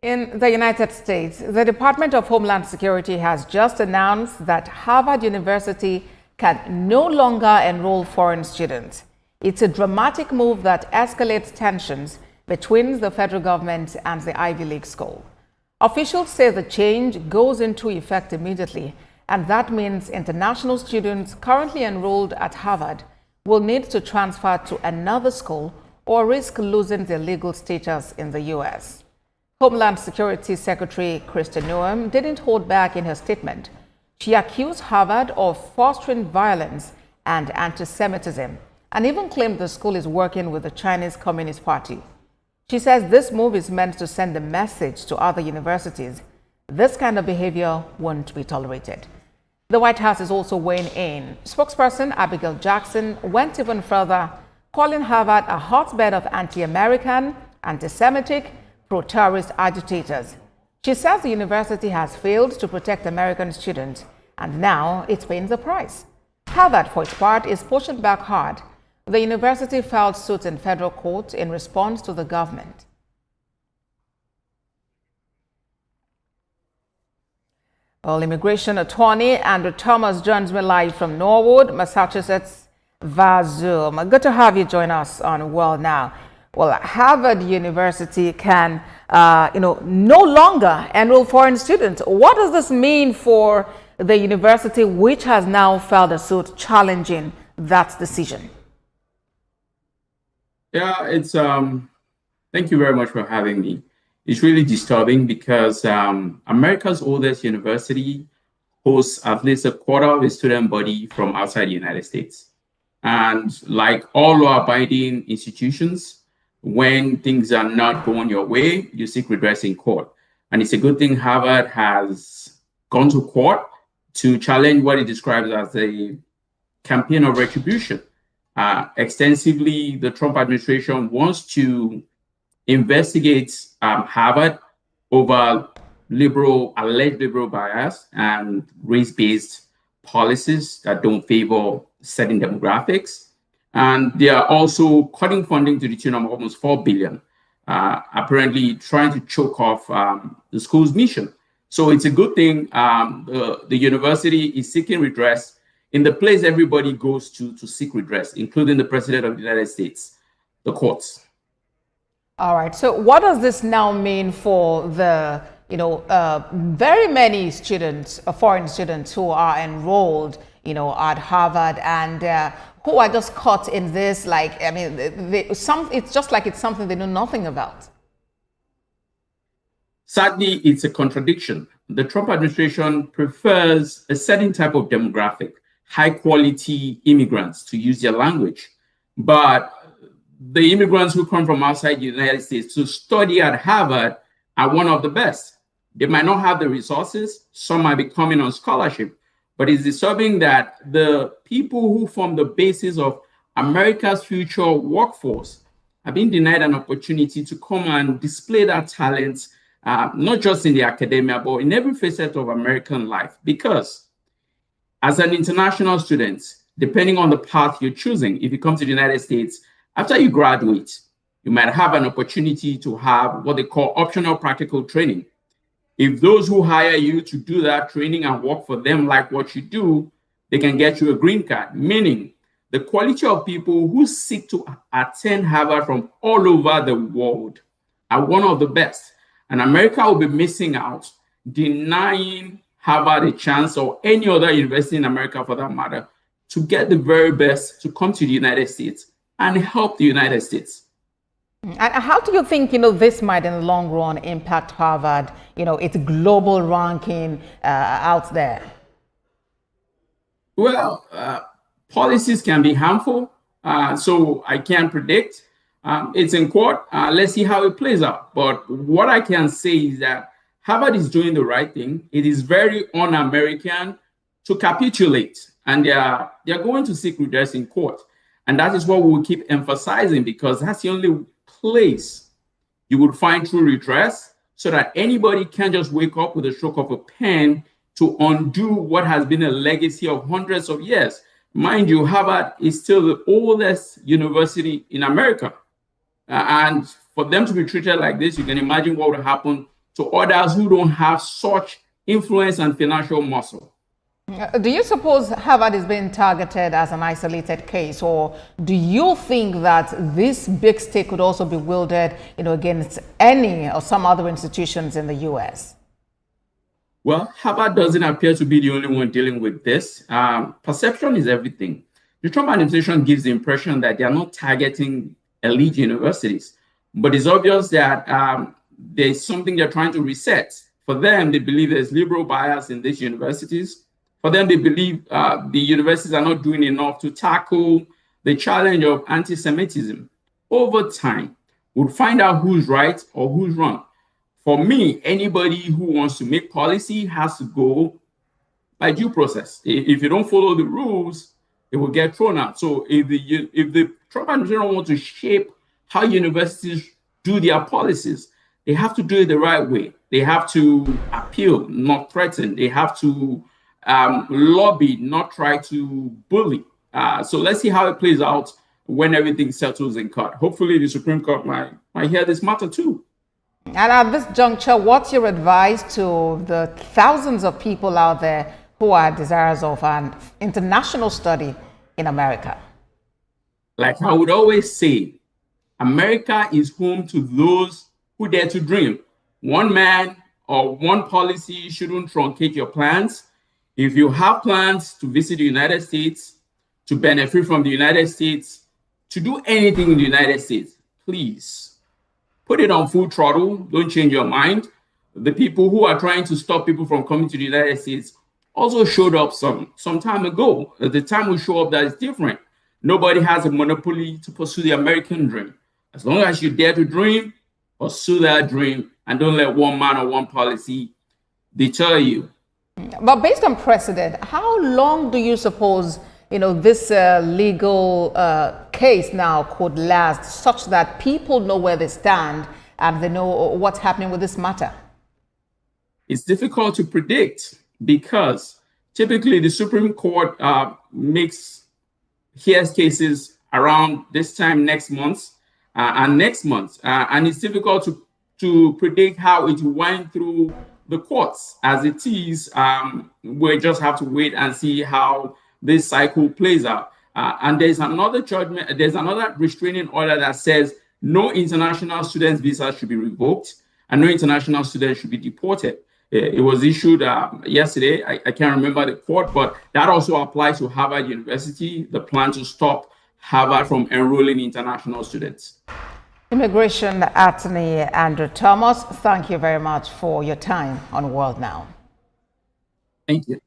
In the United States, the Department of Homeland Security has just announced that Harvard University can no longer enroll foreign students. It's a dramatic move that escalates tensions between the federal government and the Ivy League school. Officials say the change goes into effect immediately, and that means international students currently enrolled at Harvard will need to transfer to another school or risk losing their legal status in the U.S. Homeland Security Secretary Kristi Noem didn't hold back in her statement. She accused Harvard of fostering violence and anti-Semitism and even claimed the school is working with the Chinese Communist Party. She says this move is meant to send a message to other universities. This kind of behavior won't be tolerated. The White House is also weighing in. Spokesperson Abigail Jackson went even further, calling Harvard a hotbed of anti-American, anti-Semitic, pro-terrorist agitators. She says the university has failed to protect American students, and now it's paying the price. Harvard, for its part, is pushing back hard. The university filed suit in federal court in response to the government. Well, immigration attorney Andrew Thomas joins me live from Norwood, Massachusetts, via Zoom. Good to have you join us on World Now. Well, Harvard University can, no longer enroll foreign students. What does this mean for the university, which has now filed a suit challenging that decision? Yeah, it's thank you very much for having me. It's really disturbing because America's oldest university hosts at least a quarter of its student body from outside the United States. And like all law-abiding institutions, when things are not going your way, you seek redress in court. And it's a good thing Harvard has gone to court to challenge what it describes as a campaign of retribution. Extensively, the Trump administration wants to investigate Harvard over alleged liberal bias and race-based policies that don't favor certain demographics. And they are also cutting funding to the tune of almost $4 billion, apparently trying to choke off the school's mission. So it's a good thing the university is seeking redress in the place everybody goes to seek redress, including the President of the United States, the courts. All right. So what does this now mean for the, very many students, foreign students who are enrolled, at Harvard and who are just caught in this, it's just like it's something they know nothing about. Sadly, it's a contradiction. The Trump administration prefers a certain type of demographic, high-quality immigrants, to use their language. But the immigrants who come from outside the United States to study at Harvard are one of the best. They might not have the resources. Some might be coming on scholarship. But it's disturbing that the people who form the basis of America's future workforce have been denied an opportunity to come and display their talents, not just in the academia, but in every facet of American life. Because as an international student, depending on the path you're choosing, if you come to the United States, after you graduate, you might have an opportunity to have what they call optional practical training. If those who hire you to do that training and work for them like what you do, they can get you a green card, meaning the quality of people who seek to attend Harvard from all over the world are one of the best. And America will be missing out, denying Harvard a chance, or any other university in America for that matter, to get the very best to come to the United States and help the United States. And how do you think, this might in the long run impact Harvard, its global ranking out there? Well, policies can be harmful, so I can't predict. It's in court. Let's see how it plays out. But what I can say is that Harvard is doing the right thing. It is very un-American to capitulate, and they're going to seek redress in court. And that is what we'll keep emphasizing, because that's the only place you would find true redress, so that anybody can just wake up with a stroke of a pen to undo what has been a legacy of hundreds of years. Mind you, Harvard is still the oldest university in America. And for them to be treated like this, you can imagine what would happen to others who don't have such influence and financial muscle. Do you suppose Harvard is being targeted as an isolated case, or do you think that this big stick could also be wielded, against any or some other institutions in the U.S.? Well, Harvard doesn't appear to be the only one dealing with this. Perception is everything. The Trump administration gives the impression that they are not targeting elite universities, but it's obvious that there's something they're trying to reset. For them, they believe there's liberal bias in these universities. For them, they believe the universities are not doing enough to tackle the challenge of anti-Semitism. Over time, we'll find out who's right or who's wrong. For me, anybody who wants to make policy has to go by due process. If you don't follow the rules, it will get thrown out. So if the Trump administration wants to shape how universities do their policies, they have to do it the right way. They have to appeal, not threaten. They have to lobby, not try to bully. So let's see how it plays out when everything settles in court. Hopefully the Supreme Court might hear this matter too. And at this juncture, what's your advice to the thousands of people out there who are desirous of an international study in America? Like I would always say, America is home to those who dare to dream. One man or one policy shouldn't truncate your plans. If you have plans to visit the United States, to benefit from the United States, to do anything in the United States, please put it on full throttle. Don't change your mind. The people who are trying to stop people from coming to the United States also showed up some time ago. The time will show up that is different. Nobody has a monopoly to pursue the American dream. As long as you dare to dream, pursue that dream, and don't let one man or one policy deter you. But based on precedent, how long do you suppose this legal case now could last, such that people know where they stand and they know what's happening with this matter? It's difficult to predict because typically the Supreme Court hears cases around this time next month and next month, and it's difficult to predict how it will wind through the courts. As it is, we just have to wait and see how this cycle plays out. And there's another judgment, there's another restraining order that says no international students' visas should be revoked and no international students should be deported. It was issued yesterday. I can't remember the court, but that also applies to Harvard University, the plan to stop Harvard from enrolling international students. Immigration attorney Andrew Thomas, thank you very much for your time on World Now. Thank you.